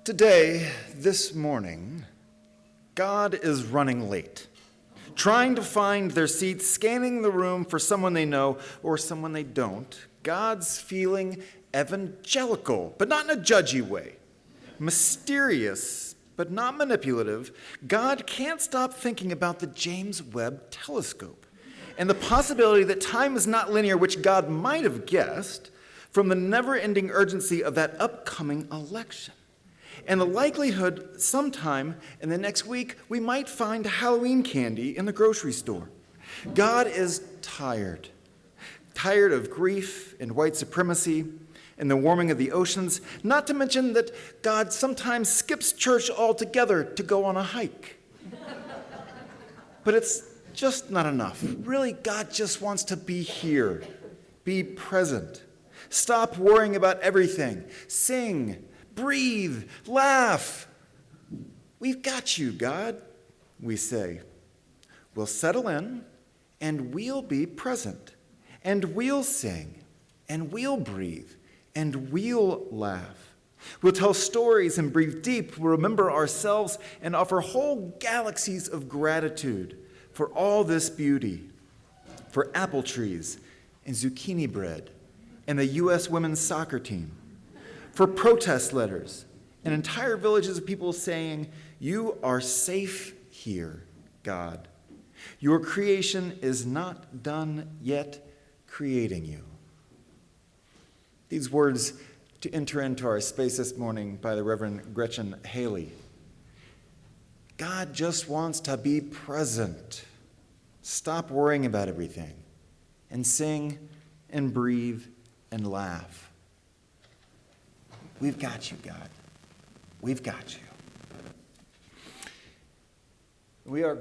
Today, this morning, God is running late, trying to find their seats, scanning the room for someone they know or someone they don't. God's feeling evangelical, but not in a judgy way. Mysterious, but not manipulative. God can't stop thinking about the James Webb Telescope and the possibility that time is not linear, which God might have guessed from the never-ending urgency of that upcoming election. And the likelihood sometime in the next week we might find Halloween candy in the grocery store. God is tired of grief and white supremacy and the warming of the oceans, not to mention that God sometimes skips church altogether to go on a hike. But it's just not enough. Really, God just wants to be here, be present. Stop worrying about everything. Sing, breathe, laugh. We've got you, God, we say. We'll settle in, and we'll be present, and we'll sing, and we'll breathe, and we'll laugh. We'll tell stories and breathe deep. We'll remember ourselves and offer whole galaxies of gratitude for all this beauty, for apple trees and zucchini bread and the U.S. women's soccer team, for protest letters and entire villages of people saying, "You are safe here, God. Your creation is not done yet creating you." These words to enter into our space this morning by the Reverend Gretchen Haley. God just wants to be present. Stop worrying about everything and sing and breathe and laugh. We've got you, God. We've got you. We are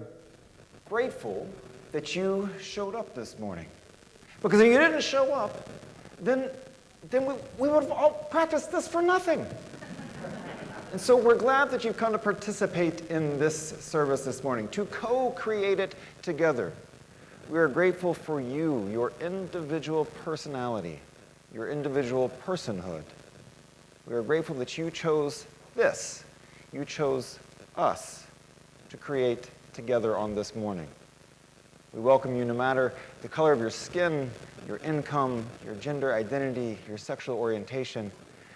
grateful that you showed up this morning. Because if you didn't show up, then we would have all practiced this for nothing. And so we're glad that you've come to participate in this service this morning, to co-create it together. We are grateful for you, your individual personality, your individual personhood. We are grateful that you chose this. You chose us to create together on this morning. We welcome you no matter the color of your skin, your income, your gender identity, your sexual orientation.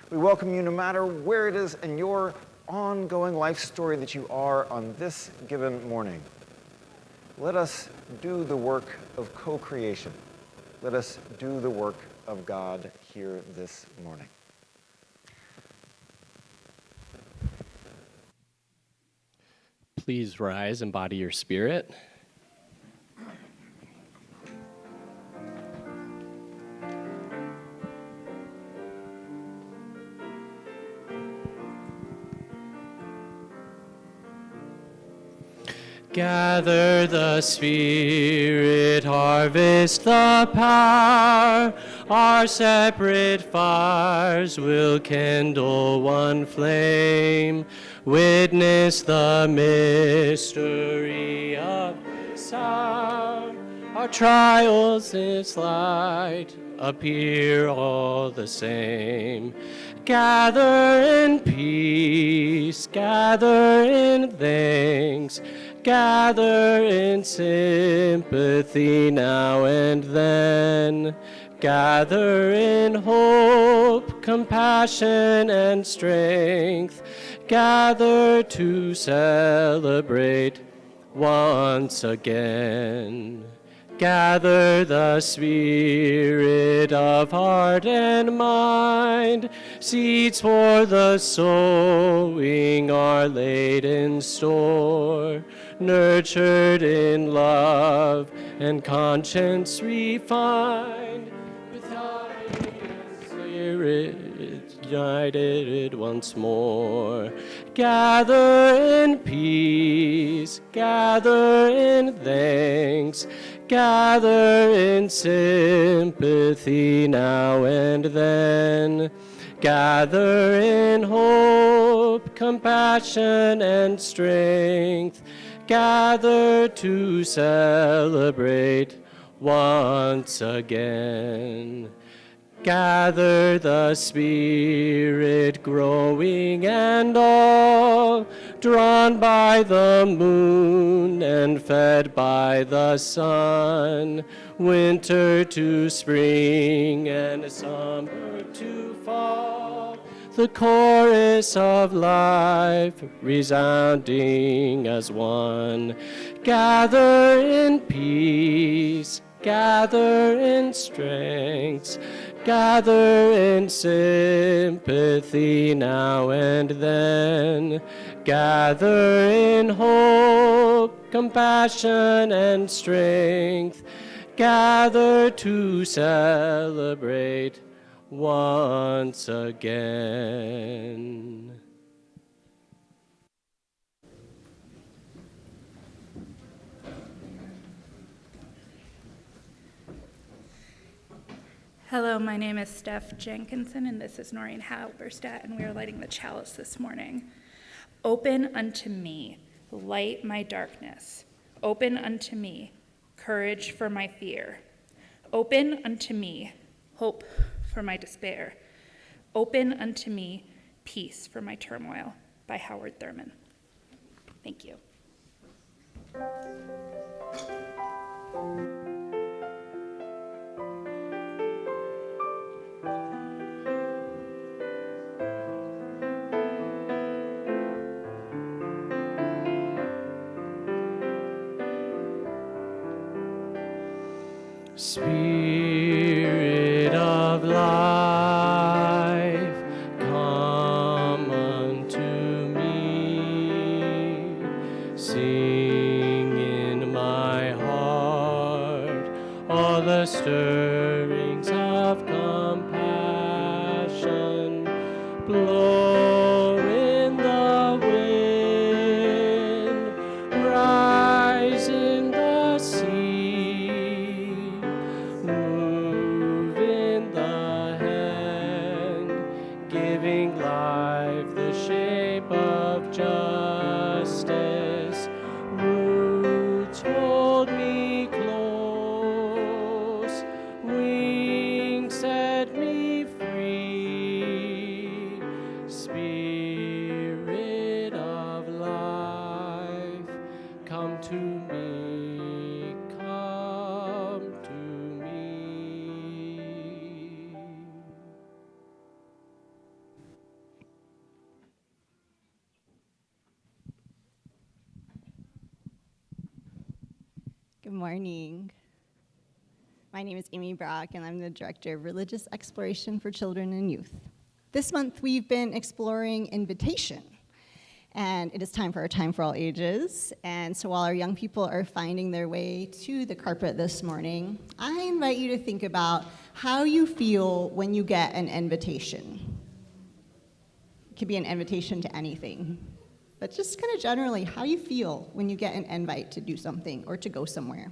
We welcome you no matter where it is in your ongoing life story that you are on this given morning. Let us do the work of co-creation. Let us do the work of God here this morning. Please rise, embody your spirit. Gather the Spirit, harvest the power. Our separate fires will kindle one flame. Witness the mystery of sound. Our trials in its light appear all the same. Gather in peace, gather in thanks. Gather in sympathy now and then. Gather in hope, compassion, and strength. Gather to celebrate once again. Gather the spirit of heart and mind. Seeds for the sowing are laid in store. Nurtured in love and conscience refined, without spirit united once more. Gather in peace, gather in thanks, gather in sympathy now and then. Gather in hope, compassion, and strength. Gather to celebrate once again. Gather the Spirit growing and all, drawn by the moon and fed by the sun, winter to spring and summer to fall, the chorus of life resounding as one. Gather in peace, gather in strength, gather in sympathy now and then, gather in hope, compassion, and strength, gather to celebrate once again. Hello, my name is Steph Jenkinson, and this is Noreen Halberstadt, and we are lighting the chalice this morning. Open unto me, light my darkness. Open unto me, courage for my fear. Open unto me, hope for my despair. Open unto me, peace for my turmoil, by Howard Thurman. Thank you. Spirit of life, come unto me. Sing in my heart all the stirrings of compassion. Blow in the wind, rise in the sea, move in the hand, giving life the shape of justice. Roots hold me close, wings set me free. Spirit of life, come to me, come to me. Good morning. My name is Amy Brock, and I'm the Director of Religious Exploration for Children and Youth. This month, we've been exploring invitation, and it is time for our Time for All Ages. And so while our young people are finding their way to the carpet this morning, I invite you to think about how you feel when you get an invitation. It could be an invitation to anything, but just kind of generally, how you feel when you get an invite to do something or to go somewhere.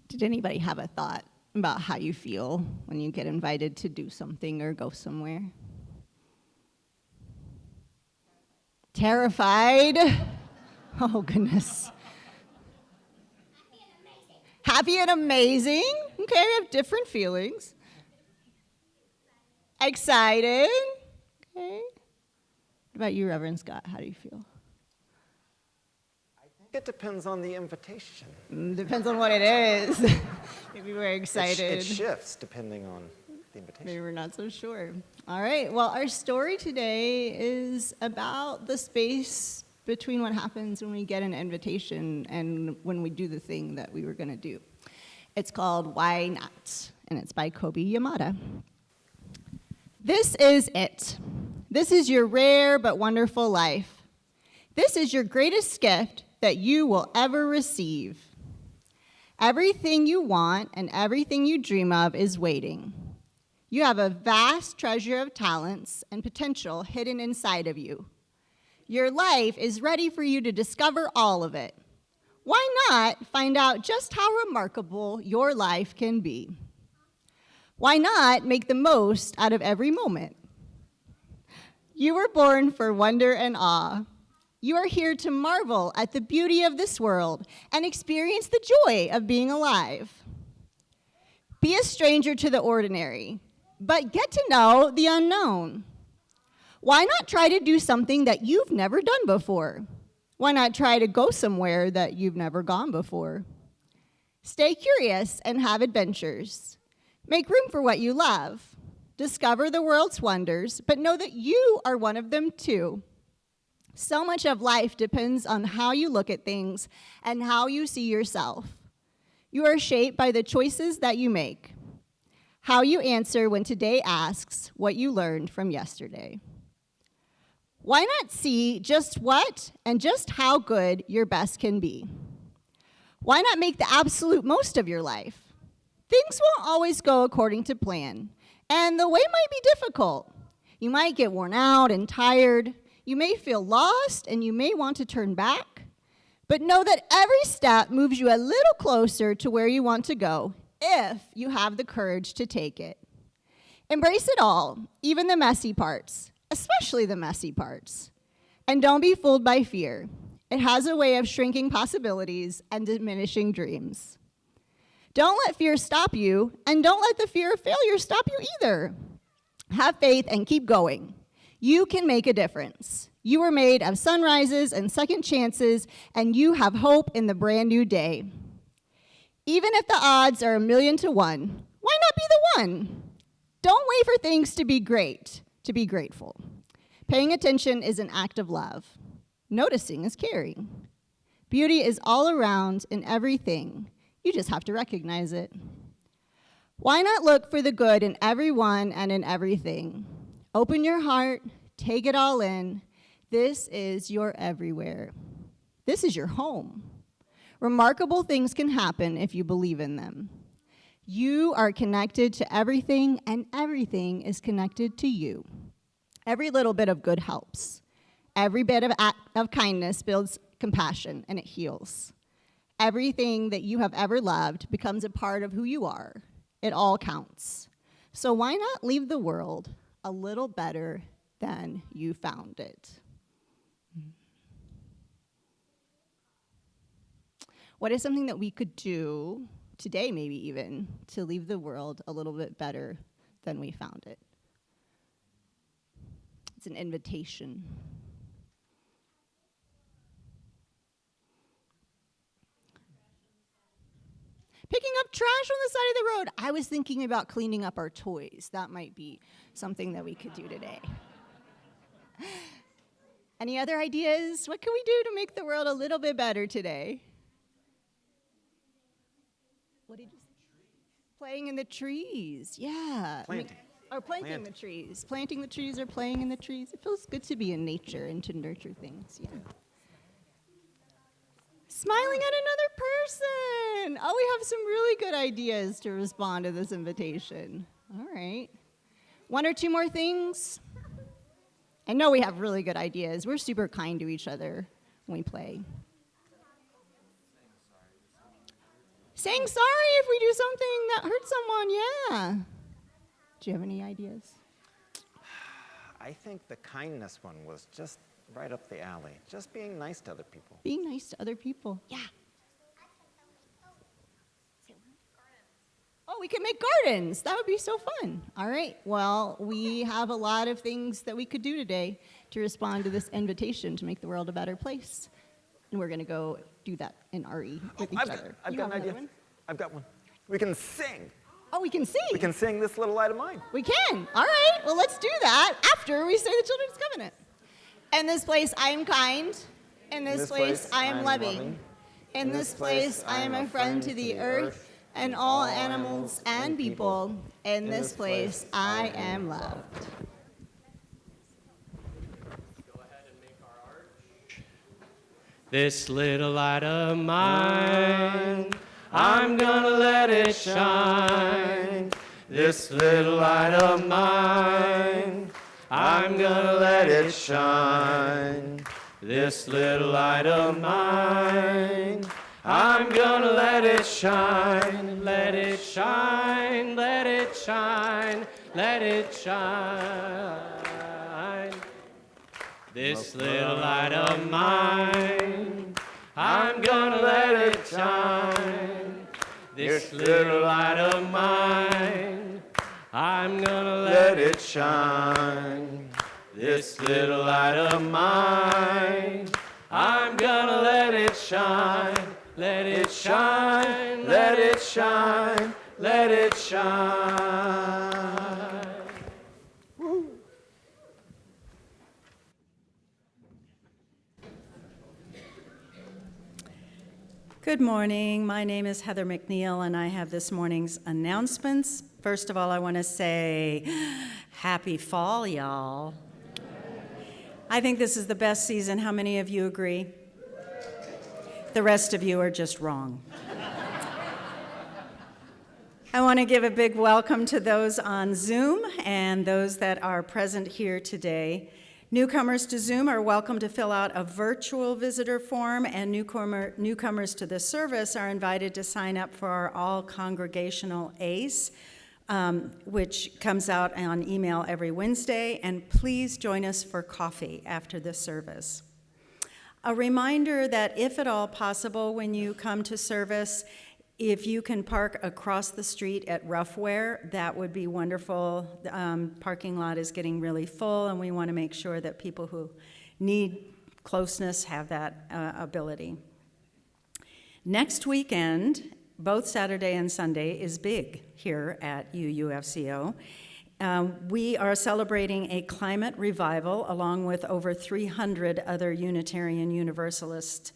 Did anybody have a thought about how you feel when you get invited to do something or go somewhere? Terrified? Oh, goodness. Happy and amazing? Okay, we have different feelings. Excited? Okay. What about you, Reverend Scott? How do you feel? It depends on the invitation. Depends on what it is. Maybe we're excited. It shifts depending on the invitation. Maybe we're not so sure. All right, well, our story today is about the space between what happens when we get an invitation and when we do the thing that we were going to do. It's called Why Not, and it's by Kobe Yamada. This is it. This is your rare but wonderful life. This is your greatest gift, that you will ever receive. Everything you want and everything you dream of is waiting. You have a vast treasure of talents and potential hidden inside of you. Your life is ready for you to discover all of it. Why not find out just how remarkable your life can be? Why not make the most out of every moment? You were born for wonder and awe. You are here to marvel at the beauty of this world and experience the joy of being alive. Be a stranger to the ordinary, but get to know the unknown. Why not try to do something that you've never done before? Why not try to go somewhere that you've never gone before? Stay curious and have adventures. Make room for what you love. Discover the world's wonders, but know that you are one of them too. So much of life depends on how you look at things and how you see yourself. You are shaped by the choices that you make, how you answer when today asks what you learned from yesterday. Why not see just what and just how good your best can be? Why not make the absolute most of your life? Things won't always go according to plan, and the way might be difficult. You might get worn out and tired. You may feel lost, and you may want to turn back. But know that every step moves you a little closer to where you want to go, if you have the courage to take it. Embrace it all, even the messy parts, especially the messy parts. And don't be fooled by fear. It has a way of shrinking possibilities and diminishing dreams. Don't let fear stop you, and don't let the fear of failure stop you either. Have faith and keep going. You can make a difference. You were made of sunrises and second chances, and you have hope in the brand new day. Even if the odds are 1,000,000 to 1, why not be the one? Don't wait for things to be great, to be grateful. Paying attention is an act of love. Noticing is caring. Beauty is all around in everything. You just have to recognize it. Why not look for the good in everyone and in everything? Open your heart, take it all in. This is your everywhere. This is your home. Remarkable things can happen if you believe in them. You are connected to everything, and everything is connected to you. Every little bit of good helps. Every bit of kindness builds compassion, and it heals. Everything that you have ever loved becomes a part of who you are. It all counts. So why not leave the world a little better than you found it? What is something that we could do today, maybe even, to leave the world a little bit better than we found it? It's an invitation. Picking up trash on the side of the road. I was thinking about cleaning up our toys. That might be something that we could do today. Any other ideas? What can we do to make the world a little bit better today? What did you say? Playing in the trees. Yeah. Planting. Planting the trees. Planting the trees or playing in the trees. It feels good to be in nature and to nurture things. Yeah. Smiling at another person. Oh, we have some really good ideas to respond to this invitation. All right. One or two more things. I know we have really good ideas. We're super kind to each other when we play. Saying sorry if we do something that hurts someone, yeah. Do you have any ideas? I think the kindness one was just right up the alley. Just being nice to other people. Being nice to other people, yeah. Oh, we could make gardens. That would be so fun. All right, well, we have a lot of things that we could do today to respond to this invitation to make the world a better place. And we're going to go do that in RE with each other. I've got an idea. I've got one. We can sing. Oh, we can sing. We can sing This Little Light of Mine. We can. All right, well, let's do that after we say the Children's Covenant. In this place, I am kind. In this place, I am loving. In this place, I am a friend to the earth and all animals and people. In this place, I am loved. Go ahead and make our arch. This little light of mine, I'm gonna let it shine. This little light of mine, I'm gonna let it shine. This little light of mine, I'm gonna let it shine. Let it shine, let it shine, let it shine. This little light of mine, I'm gonna let it shine. This little light of mine, I'm gonna let it shine. This little light of mine, I'm gonna let it shine. Let it shine, let it shine, let it shine. Good morning. My name is Heather McNeil, and I have this morning's announcements. First of all, I want to say happy fall, y'all. I think this is the best season. How many of you agree? The rest of you are just wrong. I want to give a big welcome to those on Zoom and those that are present here today. Newcomers to Zoom are welcome to fill out a virtual visitor form, and newcomers to the service are invited to sign up for our all-congregational ACE, which comes out on email every Wednesday, and please join us for coffee after the service. A reminder that if at all possible when you come to service, if you can park across the street at Roughware, that would be wonderful. The parking lot is getting really full, and we want to make sure that people who need closeness have that ability. Next weekend, both Saturday and Sunday, is big here at UUFCO. We are celebrating a climate revival along with over 300 other Unitarian Universalist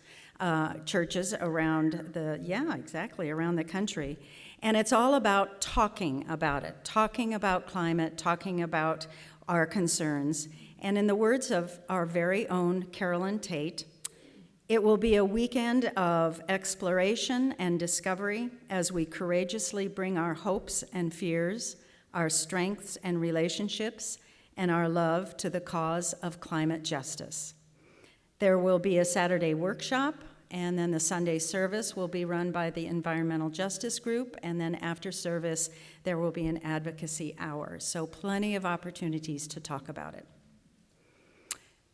churches around the country. And it's all about talking about it, talking about climate, talking about our concerns. And in the words of our very own Carolyn Tate, it will be a weekend of exploration and discovery as we courageously bring our hopes and fears, our strengths and relationships, and our love to the cause of climate justice. There will be a Saturday workshop, and then the Sunday service will be run by the Environmental Justice Group, and then after service, there will be an advocacy hour. So plenty of opportunities to talk about it.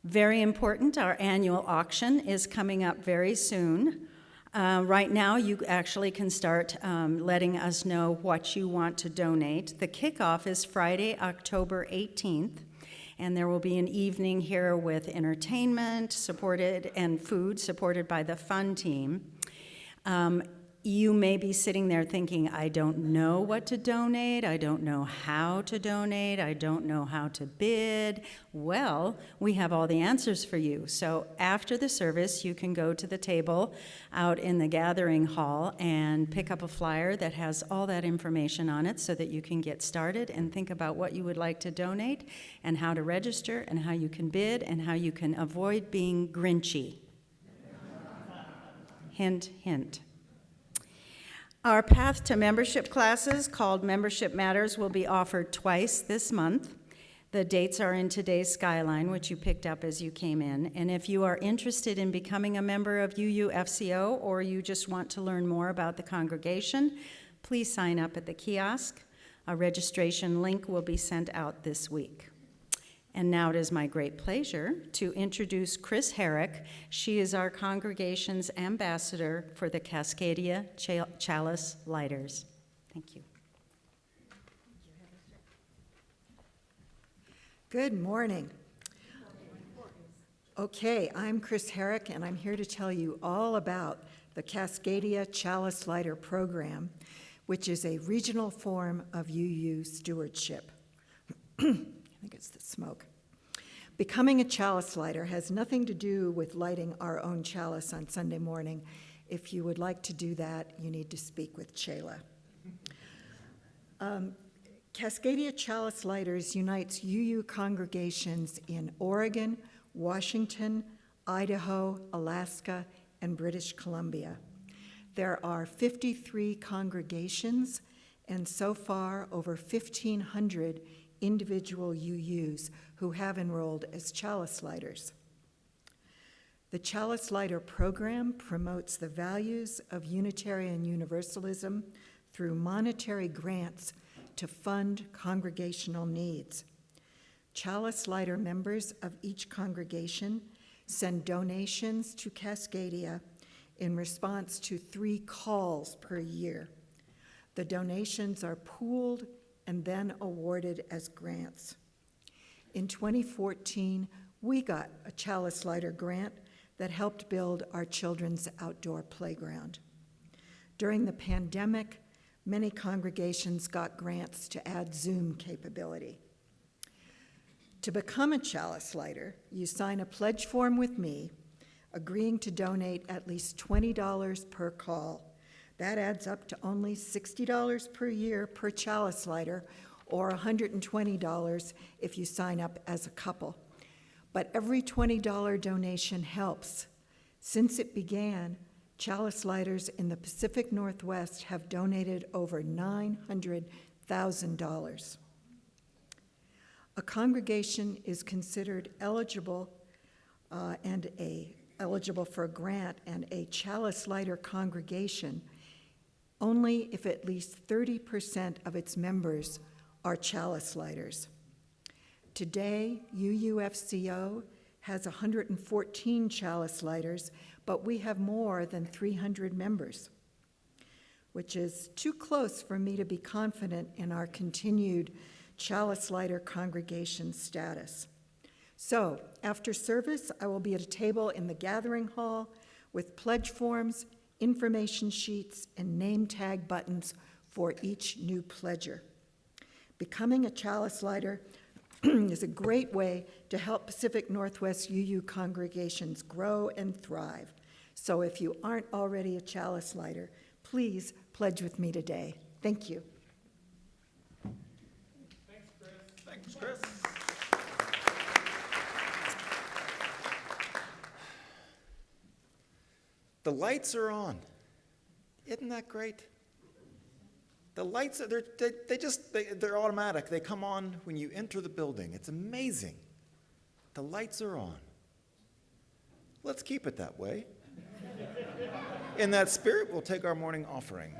Very important, our annual auction is coming up very soon. Right now, you actually can start letting us know what you want to donate. The kickoff is Friday, October 18th. And there will be an evening here with entertainment supported and food supported by the fun team. You may be sitting there thinking, I don't know what to donate, I don't know how to donate, I don't know how to bid. Well, we have all the answers for you. So after the service, you can go to the table out in the gathering hall and pick up a flyer that has all that information on it so that you can get started and think about what you would like to donate and how to register and how you can bid and how you can avoid being Grinchy. Hint, hint. Our Path to Membership classes, called Membership Matters, will be offered twice this month. The dates are in today's Skyline, which you picked up as you came in. And if you are interested in becoming a member of UUFCO or you just want to learn more about the congregation, please sign up at the kiosk. A registration link will be sent out this week. And now it is my great pleasure to introduce Chris Herrick. She is our congregation's ambassador for the Cascadia Chalice Lighters. Thank you. Good morning. Okay, I'm Chris Herrick, and I'm here to tell you all about the Cascadia Chalice Lighter program, which is a regional form of UU stewardship. I think it's the smoke. Becoming a chalice lighter has nothing to do with lighting our own chalice on Sunday morning. If you would like to do that, you need to speak with Chayla. Cascadia Chalice Lighters unites UU congregations in Oregon, Washington, Idaho, Alaska, and British Columbia. There are 53 congregations, and so far over 1,500 individual UUs who have enrolled as chalice lighters. The Chalice Lighter program promotes the values of Unitarian Universalism through monetary grants to fund congregational needs. Chalice Lighter members of each congregation send donations to Cascadia in response to 3 calls per year. The donations are pooled and then awarded as grants. In 2014, we got a Chalice Lighter grant that helped build our children's outdoor playground. During the pandemic, many congregations got grants to add Zoom capability. To become a Chalice Lighter, you sign a pledge form with me, agreeing to donate at least $20 per call. That adds up to only $60 per year per Chalice Lighter, or $120 if you sign up as a couple. But every $20 donation helps. Since it began, Chalice Lighters in the Pacific Northwest have donated over $900,000. A congregation is considered eligible for a grant and a Chalice Lighter congregation only if at least 30% of its members are Chalice Lighters. Today, UUFCO has 114 Chalice Lighters, but we have more than 300 members, which is too close for me to be confident in our continued Chalice Lighter congregation status. So, after service, I will be at a table in the gathering hall with pledge forms, information sheets, and name tag buttons for each new pledger. Becoming a Chalice Lighter is a great way to help Pacific Northwest UU congregations grow and thrive. So if you aren't already a Chalice Lighter, please pledge with me today. Thank you. Thanks, Chris. The lights are on. Isn't that great? The lights, they're automatic. They come on when you enter the building. It's amazing. The lights are on. Let's keep it that way. In that spirit, we'll take our morning offering.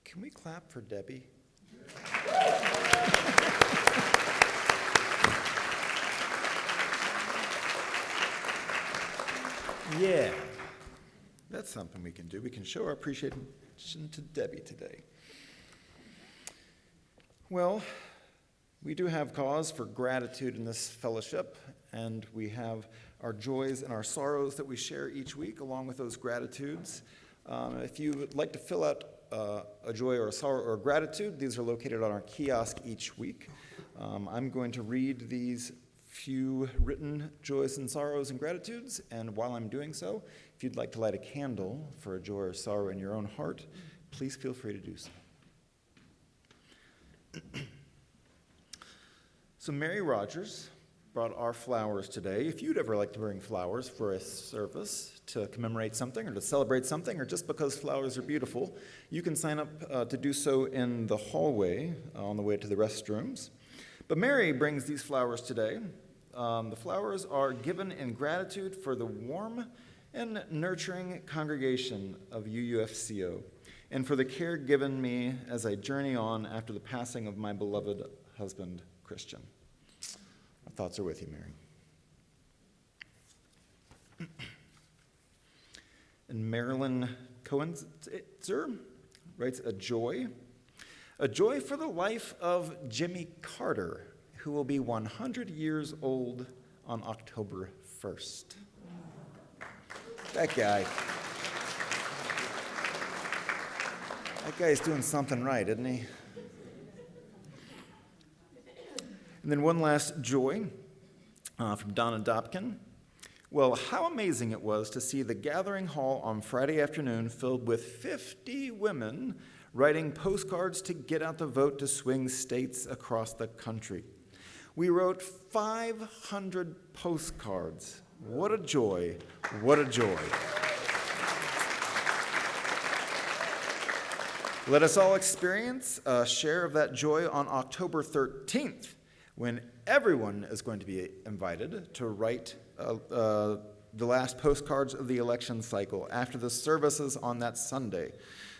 Can we clap for Debbie? Yeah, that's something we can do. We can show our appreciation to Debbie today. Well, we do have cause for gratitude in this fellowship, and we have our joys and our sorrows that we share each week along with those gratitudes. If you would like to fill out a joy or a sorrow or a gratitude, these are located on our kiosk each week. I'm going to read these few written joys and sorrows and gratitudes, and while I'm doing so, if you'd like to light a candle for a joy or sorrow in your own heart, please feel free to do so. So Mary Rogers brought our flowers today. If you'd ever like to bring flowers for a service to commemorate something or to celebrate something, or just because flowers are beautiful, you can sign up to do so in the hallway on the way to the restrooms. But Mary brings these flowers today. The flowers are given in gratitude for the warm and nurturing congregation of UUFCO and for the care given me as I journey on after the passing of my beloved husband, Christian. Our thoughts are with you, Mary. And Marilyn Cohenzer writes a joy for the life of Jimmy Carter, who will be 100 years old on October 1st. That guy's doing something right, isn't he? And then one last joy from Donna Dobkin. Well, how amazing it was to see the gathering hall on Friday afternoon filled with 50 women writing postcards to get out the vote to swing states across the country. We wrote 500 postcards. What a joy, what a joy. Let us all experience a share of that joy on October 13th, when everyone is going to be invited to write the last postcards of the election cycle after the services on that Sunday.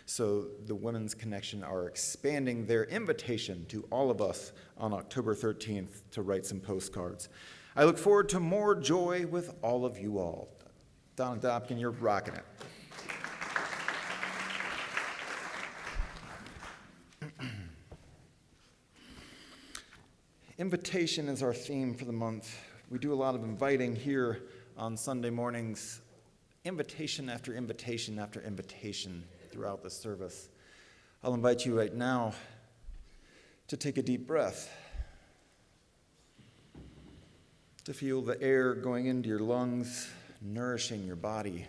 So the Women's Connection are expanding their invitation to all of us on October 13th to write some postcards. I look forward to more joy with all of you all. Donna Dobkin, you're rocking it. Invitation is our theme for the month. We do a lot of inviting here on Sunday mornings, invitation after invitation after invitation throughout the service. I'll invite you right now to take a deep breath, to feel the air going into your lungs, nourishing your body,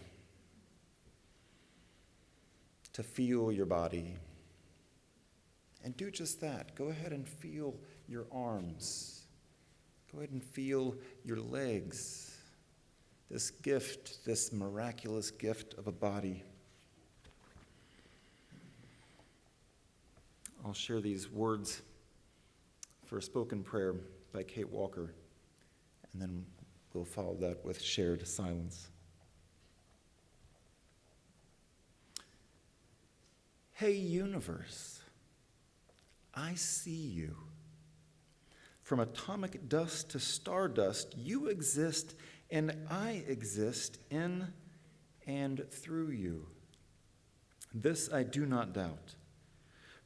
to feel your body. And do just that. Go ahead and feel your arms. Go ahead and feel your legs. This gift, this miraculous gift of a body. I'll share these words for a spoken prayer by Kate Walker, and then we'll follow that with shared silence. Hey, universe, I see you. From atomic dust to stardust, you exist, and I exist in and through you. This I do not doubt.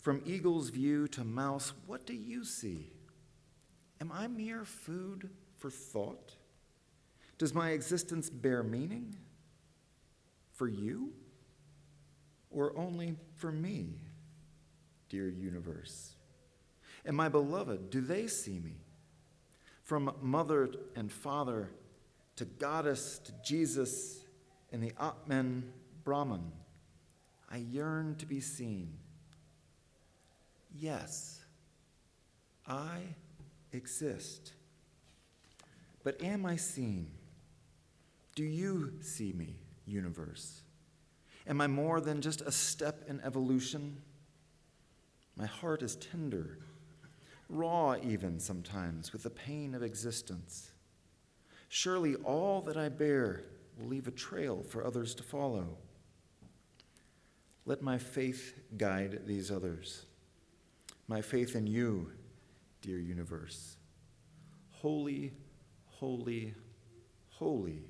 From eagle's view to mouse, what do you see? Am I mere food for thought? Does my existence bear meaning? For you? Or only for me, dear universe? And my beloved, do they see me? From mother and father to goddess to Jesus and the Atman Brahman, I yearn to be seen. Yes, I exist. But am I seen? Do you see me, universe? Am I more than just a step in evolution? My heart is tender, raw even sometimes with the pain of existence. Surely all that I bear will leave a trail for others to follow. Let my faith guide these others. My faith in you, dear universe. Holy, holy, holy,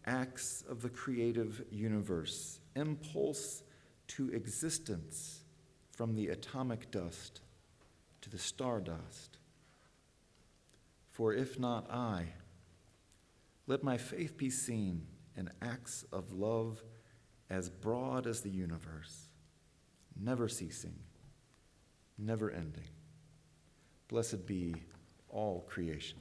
acts of the creative universe, impulse to existence from the atomic dust to the stardust. For if not I, let my faith be seen in acts of love as broad as the universe, never ceasing, never ending. Blessed be all creation.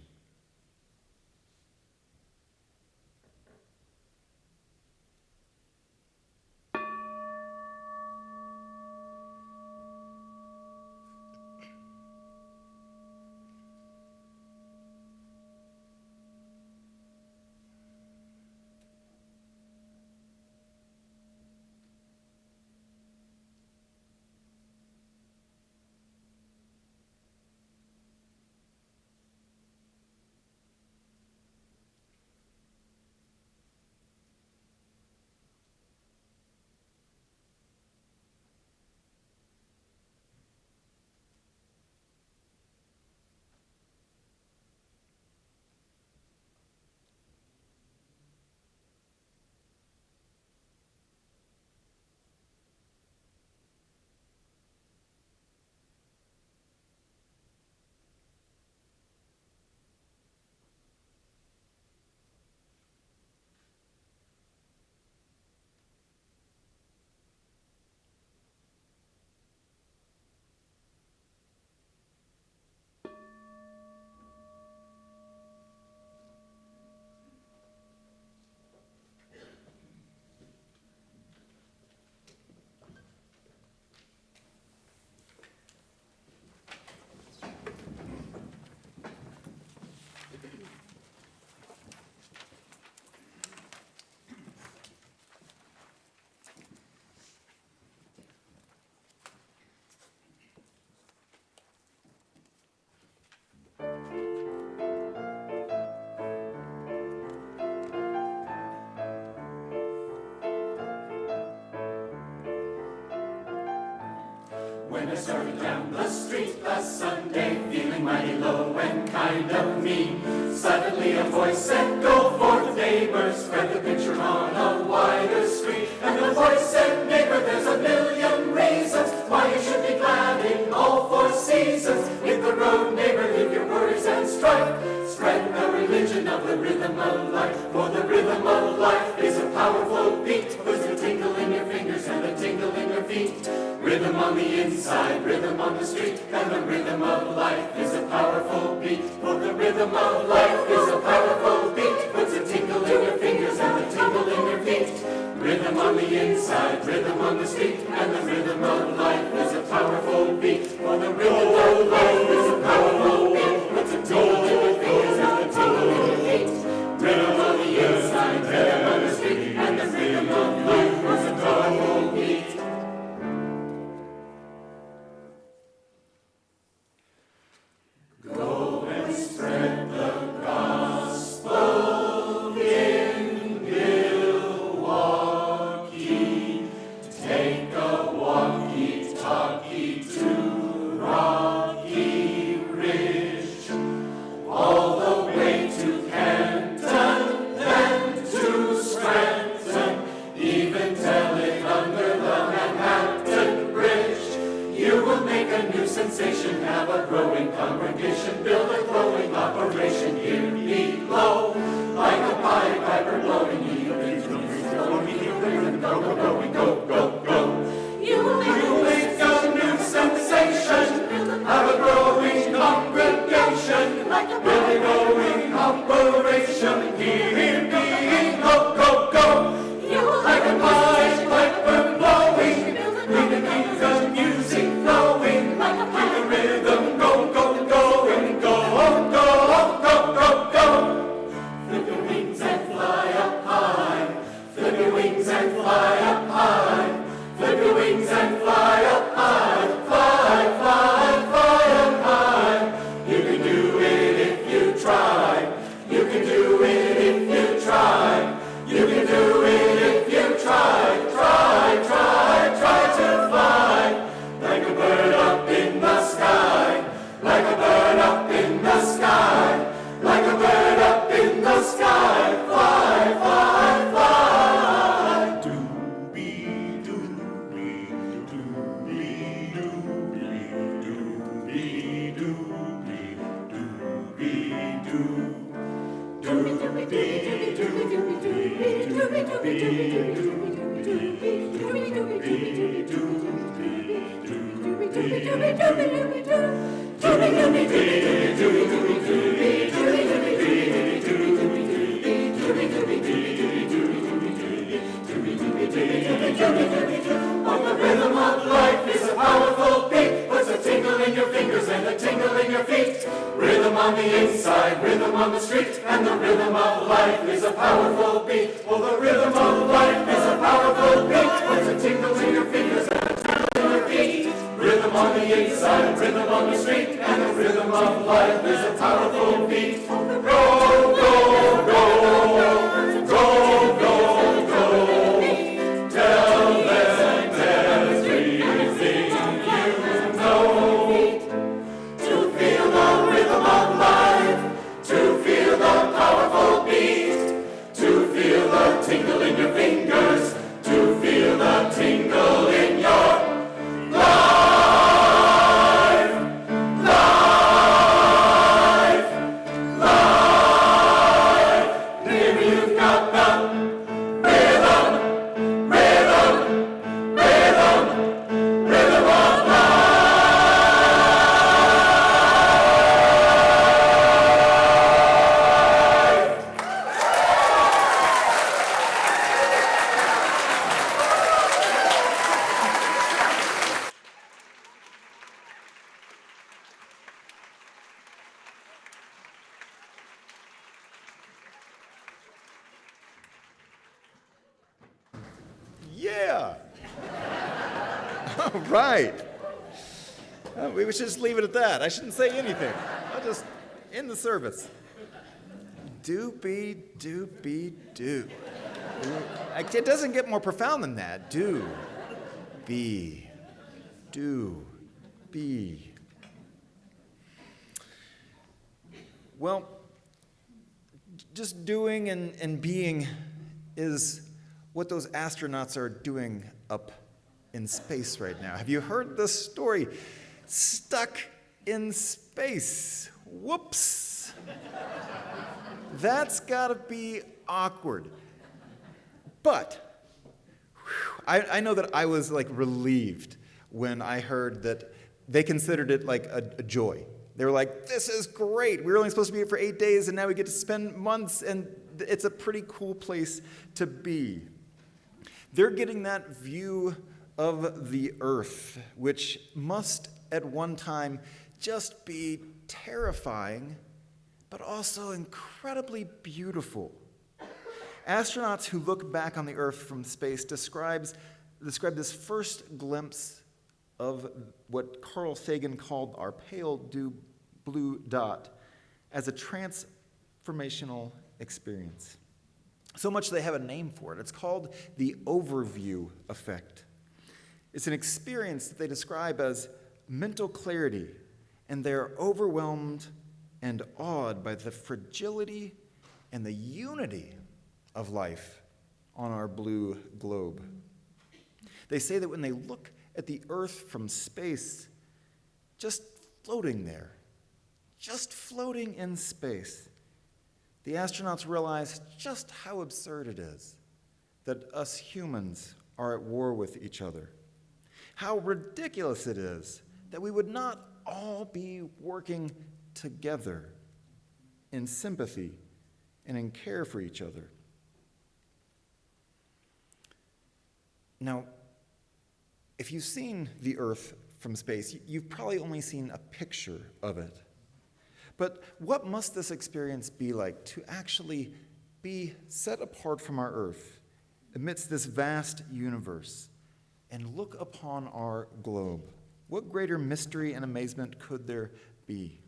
When I started down the street last Sunday, feeling mighty low and kind of mean, suddenly a voice said, "Go forth, neighbor, spread the picture on a wider screen." And the voice said, "Neighbor, there's a million reasons why you should be glad in all four seasons. Hit the road, neighbor, leave your worries and strife. Spread the religion of the rhythm of life, for the rhythm of life is a powerful beat. There's a tingle in your fingers and a tingle in your feet. Rhythm on the inside, rhythm on the street, and the rhythm of life is a powerful beat. For the rhythm of life is a powerful beat. Puts a tingle in your fingers and a tingle in your feet. Rhythm on the inside, rhythm on the street, and the rhythm of life is a powerful beat. For the rhythm of life is a powerful beat. Puts a tingle in your fingers and a tingle in your feet. Rhythm on the inside, rhythm on the street, and the rhythm of life is a powerful beat. Go and spread the gospel in Milwaukee. Take a walkie-talkie to Rocky Ridge, all the way to Canton and to Scranton, even tell it under the Manhattan Bridge. You will make a new sensation, have a growing congregation, build a growing operation here below. Like a Pied Piper blowing, go, go, go, go, go, go. You will make a new sensation, have a growing congregation, like a growing operation here below, go, go. You will like a Pied Piper blowing, with the keep the music flowing, like a rhythm, go, go, go, and go, go, go, go, go. Flip your wings and fly up high, flip your wings and fly up high. The rhythm of life is a powerful beat, puts a tingle in your fingers and a tingle in your feet. Rhythm on the inside, rhythm on the street, and the rhythm of life is a powerful beat. Oh, the rhythm of life is a powerful beat, puts a tingle in your fingers and a tingle in your feet. Rhythm on the inside, rhythm on the street, and the rhythm of life is a powerful beat. Go, go, go, go, go, go. Tell them everything you know. To feel the rhythm of life, to feel the powerful beat, to feel the tingle in your fingers, to feel the tingle in your life. Yeah. All right. We should just leave it at that. I shouldn't say anything. I'll just end the service. Doopy, doopy, doo. It doesn't get more profound than that. Do, be, do, be. Well, just doing and being is what those astronauts are doing up in space right now. Have you heard this story? Stuck in space. Whoops. That's gotta be awkward. But I know that I was like relieved when I heard that they considered it like a joy. They were like, this is great. We were only supposed to be here for 8 days, and now we get to spend months, and it's a pretty cool place to be. They're getting that view of the earth, which must at one time just be terrifying, but also incredibly beautiful. Astronauts who look back on the earth from space describe this first glimpse of what Carl Sagan called our pale blue dot as a transformational experience. So much they have a name for it. It's called the overview effect. It's an experience that they describe as mental clarity, and they're overwhelmed and awed by the fragility and the unity of life on our blue globe. They say that when they look at the Earth from space, just floating there, just floating in space, the astronauts realize just how absurd it is that us humans are at war with each other. How ridiculous it is that we would not all be working together in sympathy and in care for each other. Now, if you've seen the Earth from space, you've probably only seen a picture of it. But what must this experience be like to actually be set apart from our Earth amidst this vast universe and look upon our globe? What greater mystery and amazement could there be?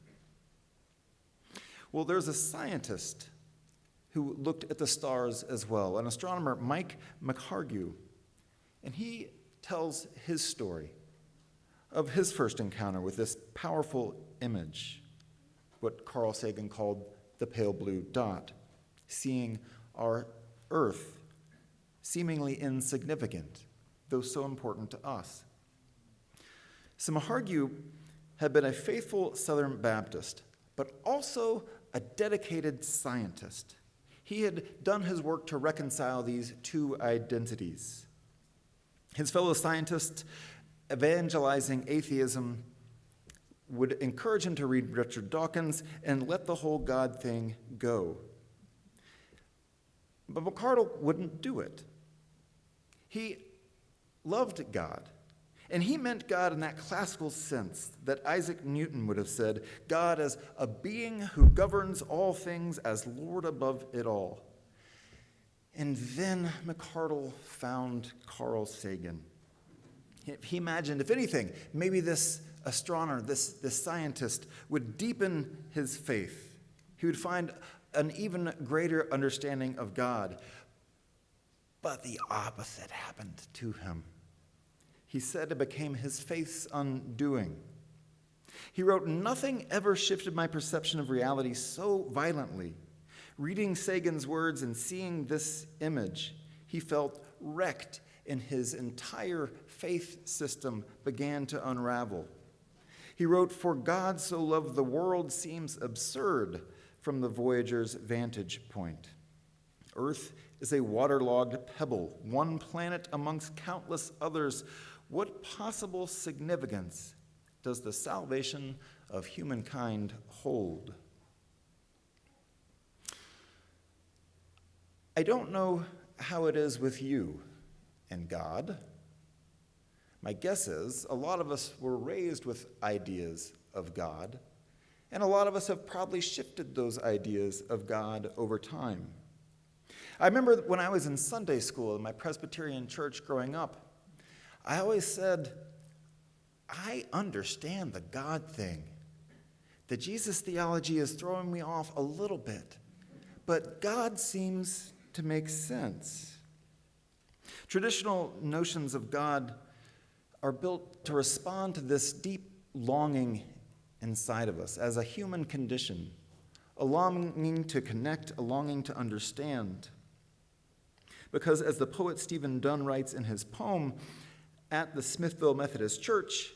Well, there's a scientist who looked at the stars as well, an astronomer, Mike McHargue, and he tells his story of his first encounter with this powerful image, what Carl Sagan called the pale blue dot, seeing our Earth seemingly insignificant, though so important to us. So McHargue had been a faithful Southern Baptist, but also a dedicated scientist. He had done his work to reconcile these two identities. His fellow scientists evangelizing atheism would encourage him to read Richard Dawkins and let the whole God thing go. But McArdle wouldn't do it. He loved God, and he meant God in that classical sense that Isaac Newton would have said, God as a being who governs all things as Lord above it all. And then McArdle found Carl Sagan. He imagined, if anything, maybe this astronomer, this scientist, would deepen his faith. He would find an even greater understanding of God. But the opposite happened to him. He said it became his faith's undoing. He wrote, "Nothing ever shifted my perception of reality so violently. Reading Sagan's words and seeing this image, he felt wrecked, and his entire faith system began to unravel." He wrote, "For God so loved the world seems absurd from the voyager's vantage point. Earth is a waterlogged pebble, one planet amongst countless others. What possible significance does the salvation of humankind hold?" I don't know how it is with you and God. My guess is a lot of us were raised with ideas of God, and a lot of us have probably shifted those ideas of God over time. I remember when I was in Sunday school in my Presbyterian church growing up, I always said, I understand the God thing. The Jesus theology is throwing me off a little bit, but God seems to make sense. Traditional notions of God are built to respond to this deep longing inside of us as a human condition, a longing to connect, a longing to understand. Because as the poet Stephen Dunn writes in his poem, at the Smithville Methodist Church,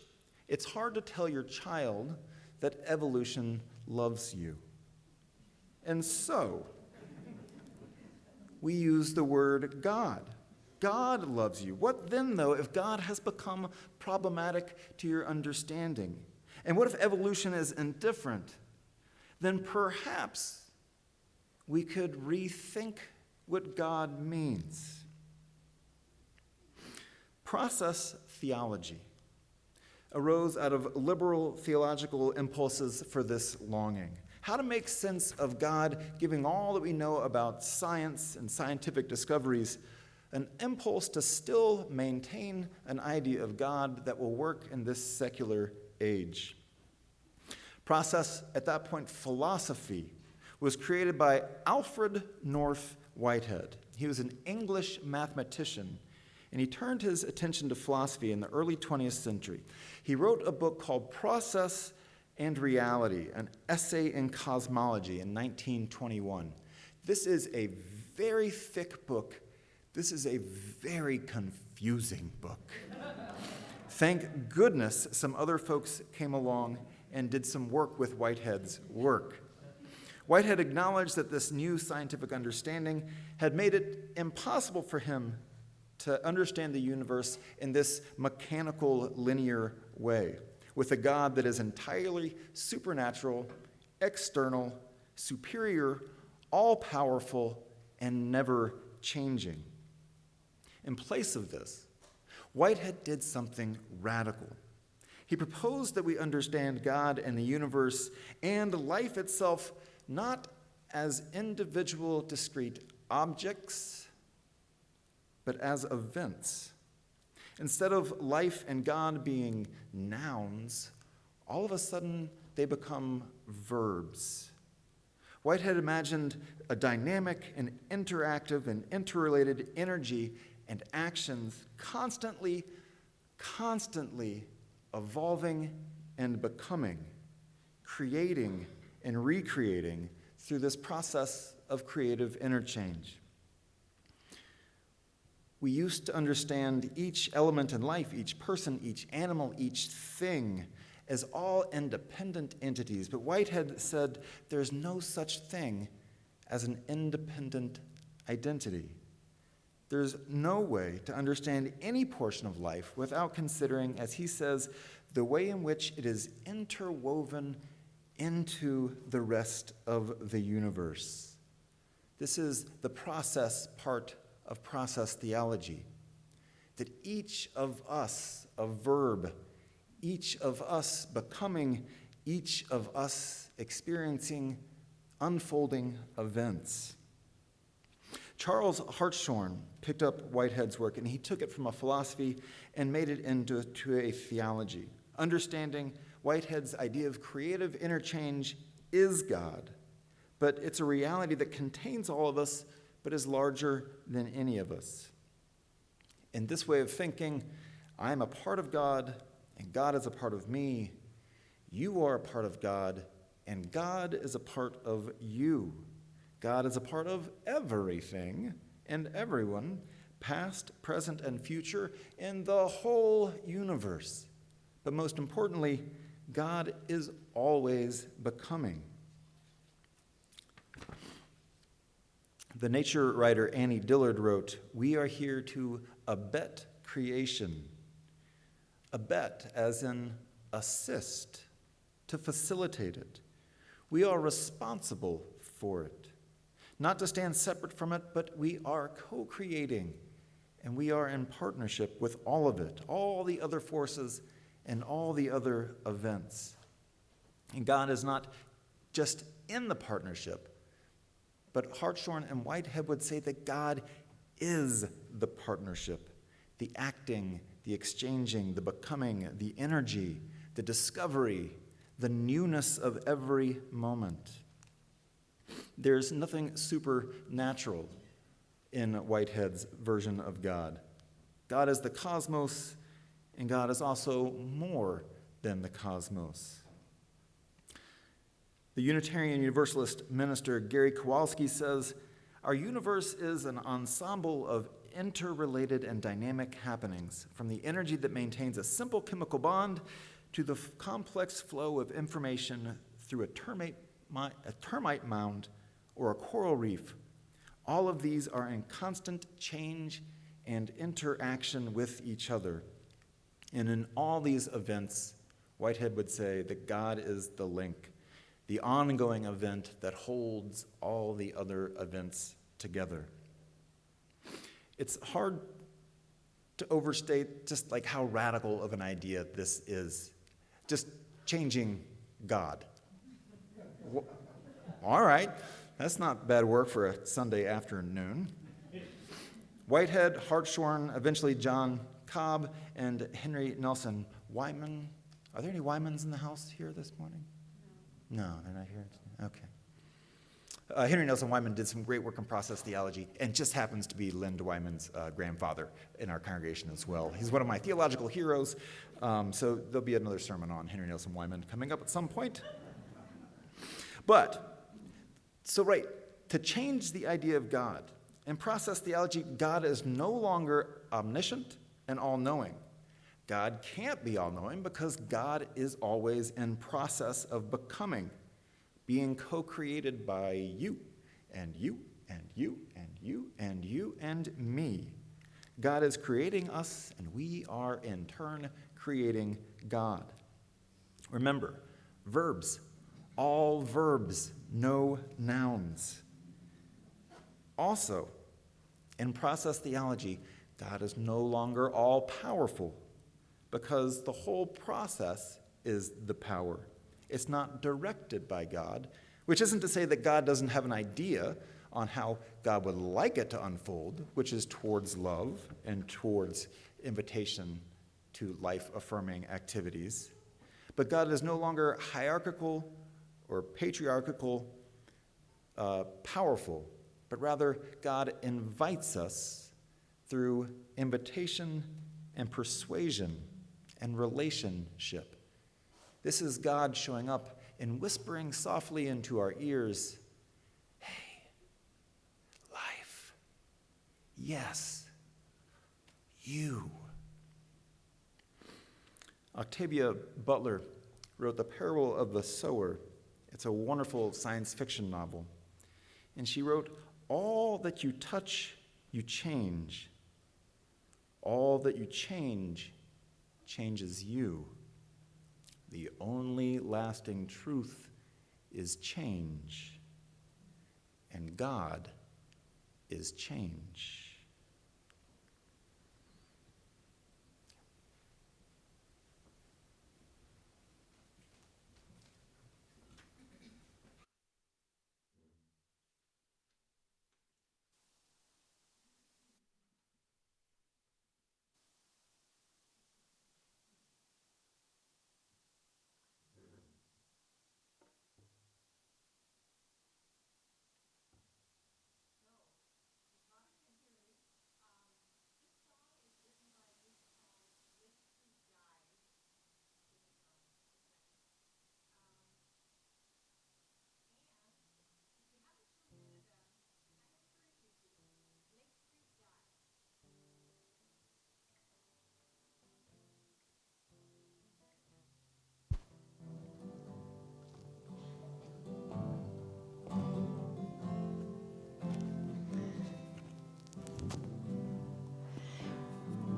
it's hard to tell your child that evolution loves you. And so, we use the word God. God loves you. What then, though, if God has become problematic to your understanding? And what if evolution is indifferent? Then perhaps we could rethink what God means. Process theology arose out of liberal theological impulses for this longing. How to make sense of God giving all that we know about science and scientific discoveries, an impulse to still maintain an idea of God that will work in this secular age. Process, at that point, philosophy, was created by Alfred North Whitehead. He was an English mathematician, and he turned his attention to philosophy in the early 20th century. He wrote a book called Process and Reality, an essay in cosmology in 1921. This is a very thick book. This is a very confusing book. Thank goodness some other folks came along and did some work with Whitehead's work. Whitehead acknowledged that this new scientific understanding had made it impossible for him to understand the universe in this mechanical, linear way, with a God that is entirely supernatural, external, superior, all-powerful, and never changing. In place of this, Whitehead did something radical. He proposed that we understand God and the universe and life itself not as individual, discrete objects, but as events. Instead of life and God being nouns, all of a sudden they become verbs. Whitehead imagined a dynamic and interactive and interrelated energy and actions constantly evolving and becoming, creating and recreating through this process of creative interchange. We used to understand each element in life, each person, each animal, each thing, as all independent entities. But Whitehead said there's no such thing as an independent identity. There's no way to understand any portion of life without considering, as he says, the way in which it is interwoven into the rest of the universe. This is the process part of process theology, that each of us, a verb, each of us becoming, each of us experiencing unfolding events. Charles Hartshorne picked up Whitehead's work, and he took it from a philosophy and made it into a theology. Understanding Whitehead's idea of creative interchange is God, but it's a reality that contains all of us, but is larger than any of us. In this way of thinking, I am a part of God, and God is a part of me. You are a part of God, and God is a part of you. God is a part of everything and everyone, past, present, and future, in the whole universe. But most importantly, God is always becoming. The nature writer Annie Dillard wrote, "We are here to abet creation." Abet as in assist, to facilitate it. We are responsible for it. Not to stand separate from it, but we are co-creating, and we are in partnership with all of it, all the other forces and all the other events. And God is not just in the partnership, but Hartshorne and Whitehead would say that God is the partnership, the acting, the exchanging, the becoming, the energy, the discovery, the newness of every moment. There's nothing supernatural in Whitehead's version of God. God is the cosmos, and God is also more than the cosmos. The Unitarian Universalist minister Gary Kowalski says, "Our universe is an ensemble of interrelated and dynamic happenings, from the energy that maintains a simple chemical bond to the complex flow of information through a termite mound or a coral reef. All of these are in constant change and interaction with each other. And in all these events, Whitehead would say that God is the link, the ongoing event that holds all the other events together." It's hard to overstate just like how radical of an idea this is. Just changing God. All right, that's not bad work for a Sunday afternoon. Whitehead, Hartshorne, eventually John Cobb, and Henry Nelson Wyman. Are there any Wymans in the house here this morning? No, they're not here. Okay. Henry Nelson Wyman did some great work in process theology and just happens to be Lynn Wyman's grandfather in our congregation as well. He's one of my theological heroes, so there'll be another sermon on Henry Nelson Wyman coming up at some point. To change the idea of God, in process theology, God is no longer omniscient and all-knowing. God can't be all-knowing because God is always in process of becoming, being co-created by you, and you, and you, and you, and you, and me. God is creating us, and we are in turn creating God. Remember, verbs, all verbs, no nouns. Also, in process theology, God is no longer all-powerful because the whole process is the power. It's not directed by God, which isn't to say that God doesn't have an idea on how God would like it to unfold, which is towards love and towards invitation to life-affirming activities. But God is no longer hierarchical or patriarchal, powerful, but rather God invites us through invitation and persuasion and relationship. This is God showing up and whispering softly into our ears, "Hey, life, yes, you." Octavia Butler wrote The Parable of the Sower. It's a wonderful science fiction novel. And she wrote, "All that you touch you change. All that you change changes you. The only lasting truth is change, and God is change.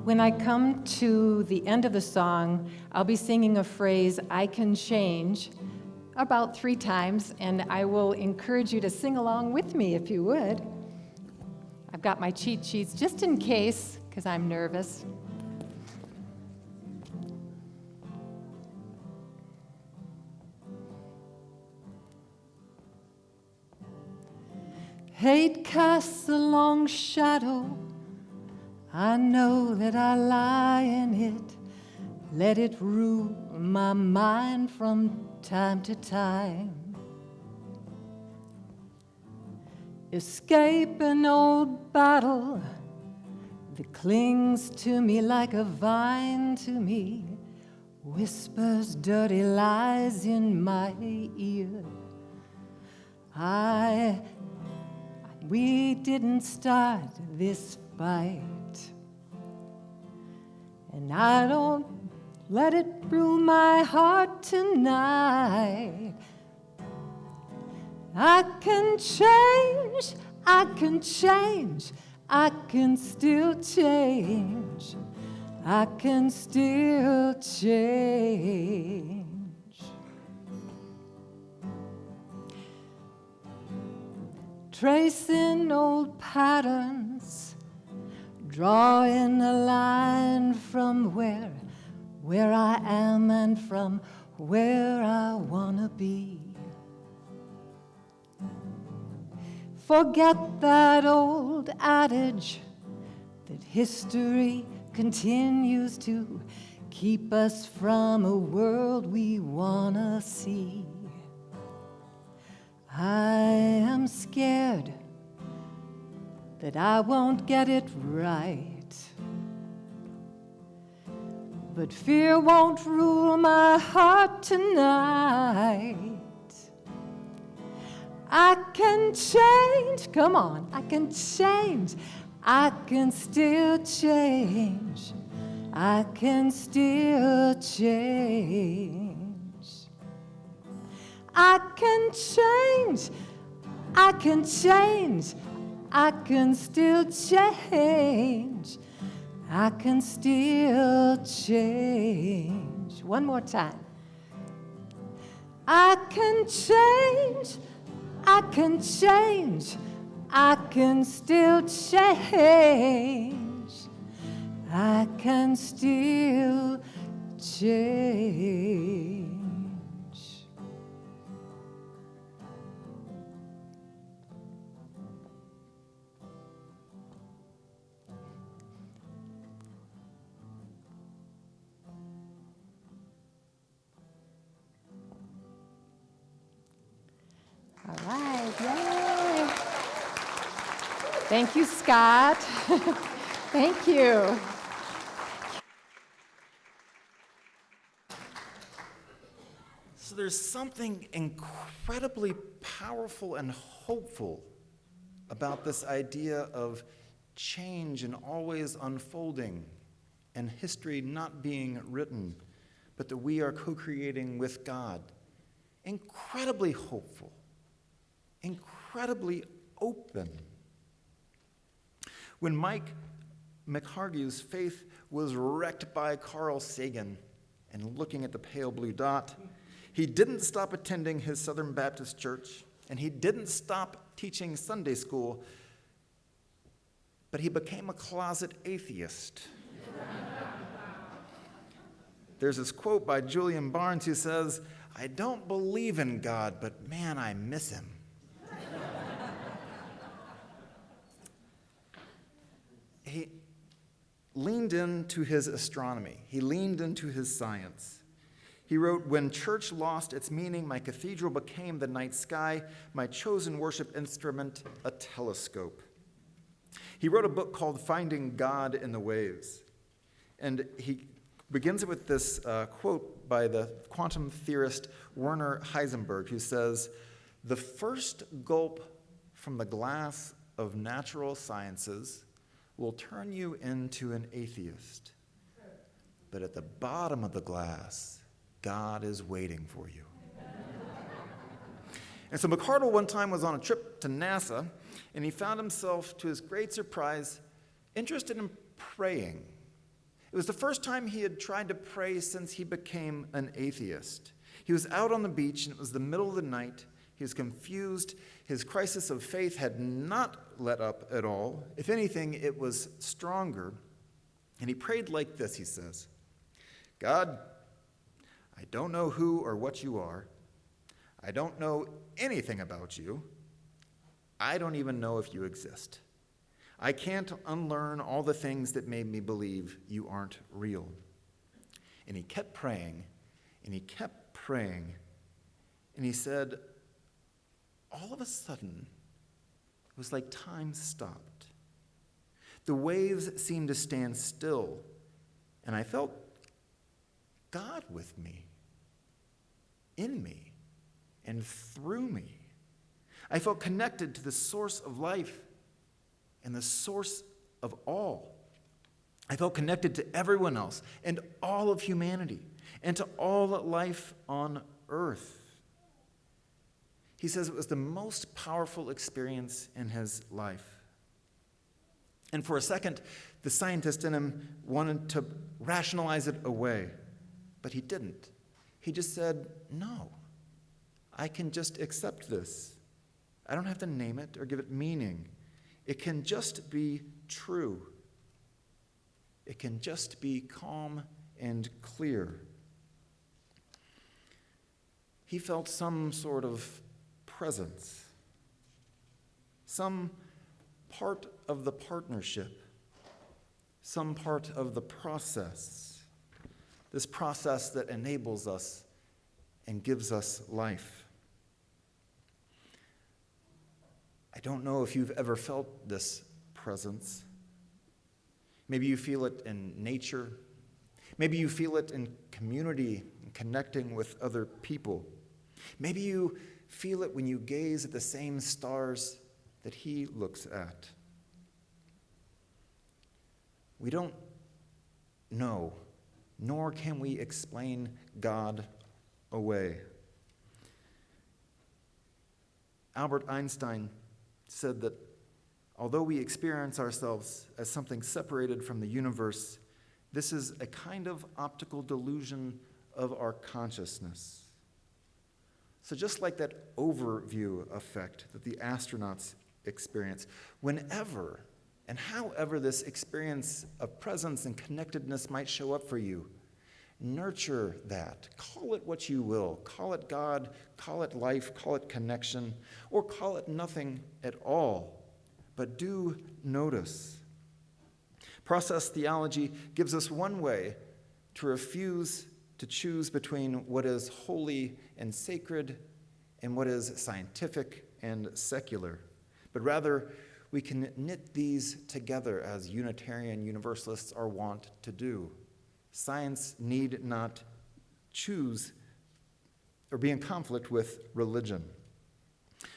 When I come to the end of the song, I'll be singing a phrase, I can change, about 3 times, and I will encourage you to sing along with me if you would. I've got my cheat sheets just in case, because I'm nervous. Hate casts a long shadow. I know that I lie in it. Let it rule my mind from time to time. Escape an old battle that clings to me like a vine to me, whispers dirty lies in my ear. We didn't start this fight, and I don't let it rule my heart tonight. I can change, I can change, I can still change, I can still change. Tracing old patterns, drawing a line from where I am and from where I wanna be. Forget that old adage that history continues to keep us from a world we wanna see. I am scared that I won't get it right, but fear won't rule my heart tonight. I can change, come on, I can change, I can still change, I can still change. I can change, I can change, I can still change, I can still change. One more time. I can change, I can change, I can still change, I can still change. All right, yay. Thank you, Scott. Thank you. So there's something incredibly powerful and hopeful about this idea of change and always unfolding, and history not being written, but that we are co-creating with God. Incredibly hopeful. Incredibly open. When Mike McHargue's faith was wrecked by Carl Sagan and looking at the pale blue dot, he didn't stop attending his Southern Baptist church, and he didn't stop teaching Sunday school, but he became a closet atheist. There's this quote by Julian Barnes who says, "I don't believe in God, but man, I miss him." He leaned into his astronomy. He leaned into his science. He wrote, "When church lost its meaning, my cathedral became the night sky, my chosen worship instrument, a telescope." He wrote a book called Finding God in the Waves. And he begins it with this quote by the quantum theorist Werner Heisenberg, who says, "The first gulp from the glass of natural sciences will turn you into an atheist. But at the bottom of the glass, God is waiting for you." And so McArdle one time was on a trip to NASA, and he found himself, to his great surprise, interested in praying. It was the first time he had tried to pray since he became an atheist. He was out on the beach, and it was the middle of the night. He was confused. His crisis of faith had not let up at all. If anything, it was stronger. And he prayed like this, he says, "God, I don't know who or what you are. I don't know anything about you. I don't even know if you exist. I can't unlearn all the things that made me believe you aren't real." And he kept praying, and he kept praying, and he said, all of a sudden, it was like time stopped. The waves seemed to stand still, and I felt God with me, in me, and through me. I felt connected to the source of life and the source of all. I felt connected to everyone else and all of humanity and to all life on earth. He says it was the most powerful experience in his life. And for a second, the scientist in him wanted to rationalize it away, but he didn't. He just said, "No, I can just accept this. I don't have to name it or give it meaning. It can just be true. It can just be calm and clear." He felt some sort of presence, some part of the partnership, some part of the process, this process that enables us and gives us life. I don't know if you've ever felt this presence. Maybe you feel it in nature. Maybe you feel it in community and connecting with other people. Maybe you feel it when you gaze at the same stars that he looks at. We don't know, nor can we explain God away. Albert Einstein said that although we experience ourselves as something separated from the universe, this is a kind of optical delusion of our consciousness. So just like that overview effect that the astronauts experience, whenever and however this experience of presence and connectedness might show up for you, nurture that. Call it what you will. Call it God, call it life, call it connection, or call it nothing at all. But do notice. Process theology gives us one way to refuse to choose between what is holy and sacred and what is scientific and secular. But rather, we can knit these together as Unitarian Universalists are wont to do. Science need not choose or be in conflict with religion.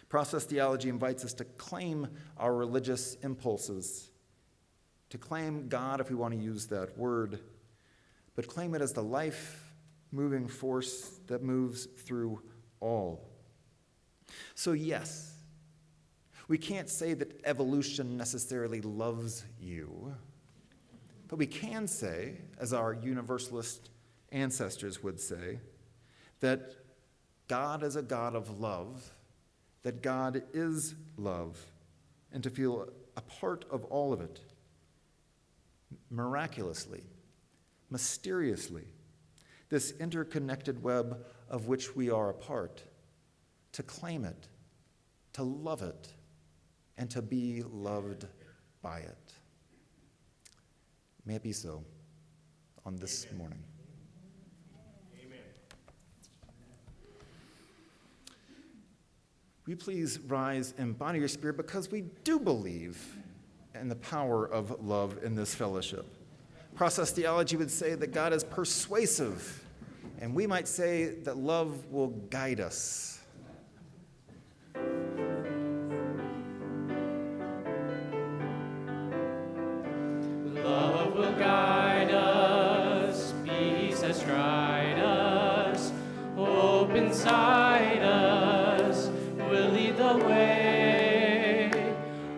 Process theology invites us to claim our religious impulses, to claim God, if we want to use that word, but claim it as the life-moving force that moves through all. So yes, We can't say that evolution necessarily loves you, but we can say, as our Universalist ancestors would say, that God is a God of love, that God is love, and to feel a part of all of it, miraculously, mysteriously, this interconnected web of which we are a part, to claim it, to love it, and to be loved by it. May it be so on this morning. Amen. Will you please rise and body your spirit, because we do believe in the power of love in this fellowship. Process theology would say that God is persuasive, and we might say that love will guide us. Love will guide us, peace has tried us, hope inside us will lead the way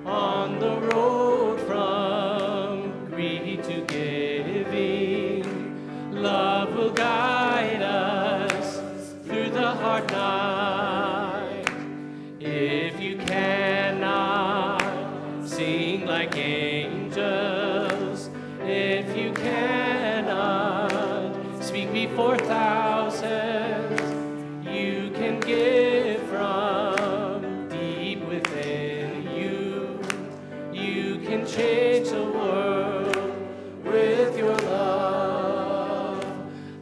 on the road from greed to giving. Love will guide us through the hard night. If you cannot sing like angels, if you cannot speak before thousands, you can give from deep within you. You can change the world with your love.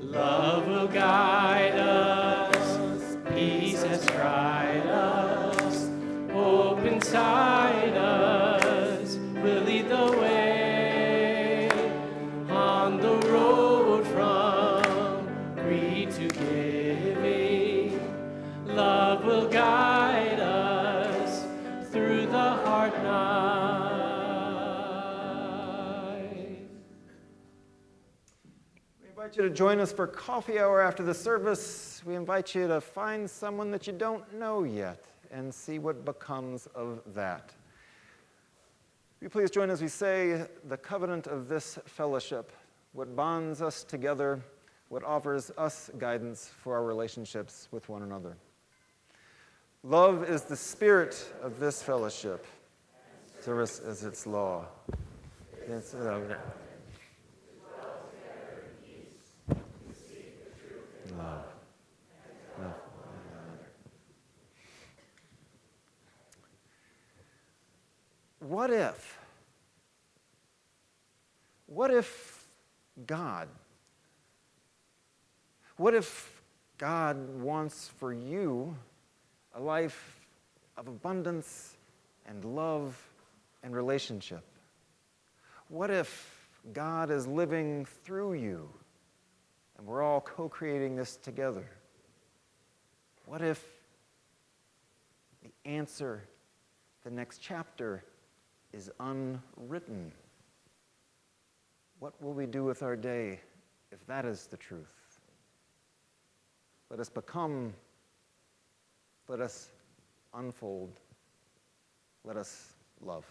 Love will guide us, peace has tried us, hope inside us will lead the way on the road from greed to giving. Love will guide us through the hard night. We invite you to join us for coffee hour after the service. We invite you to find someone that you don't know yet and see what becomes of that. Will you please join as we say the covenant of this fellowship, what bonds us together, what offers us guidance for our relationships with one another. Love is the spirit of this fellowship. Service is its law. Yes, love. Love. What if God wants for you a life of abundance and love and relationship? What if God is living through you and we're all co-creating this together? What if the answer, the next chapter, is unwritten? What will we do with our day if that is the truth? Let us become, let us unfold, let us love.